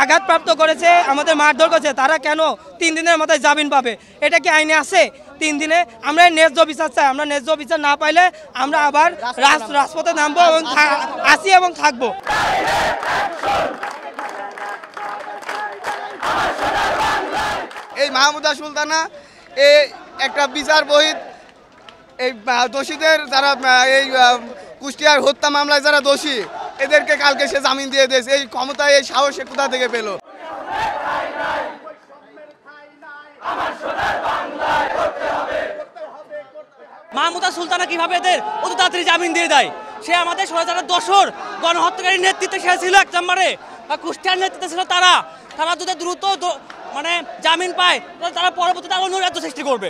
আঘাতপ্রাপ্ত করেছে, আমাদের মারধর করেছে, তারা কেন 3 দিনের মাথায় জামিন পাবে? এটা কি আইনে আছে 3 দিনে? আমরা ন্যায্য বিচার চাই। আমরা ন্যায্য বিচার না পাইলে আমরা আবার রাজপথে নামবো এবং আসি এবং থাকবো। এই মাহমুদা সুলতানা এই একটা বিচার বহিত এই দোষীদের যারা এই কুষ্টিয়ার হত্যা মামলায় যারা দোষী এদেরকে কালকে সে জামিন দিয়ে দিয়েছে। এই ক্ষমতায় এই সাহসে কোথা থেকে পেল? মাহমুদা সুলতানা কিভাবে এদের অত তাড়াতাড়ি জামিন দিয়ে দেয়? সে আমাদের স্বৈরাচারের দোসর, গণহত্যাকারীর নেতৃত্বে সে ছিল এক নম্বরে, বা কুষ্টিয়ার নেতৃত্বে ছিল তারা যদি দ্রুত জামিন পায় তারা পরবর্তীতে আরো নৈরাজ্য সৃষ্টি করবে।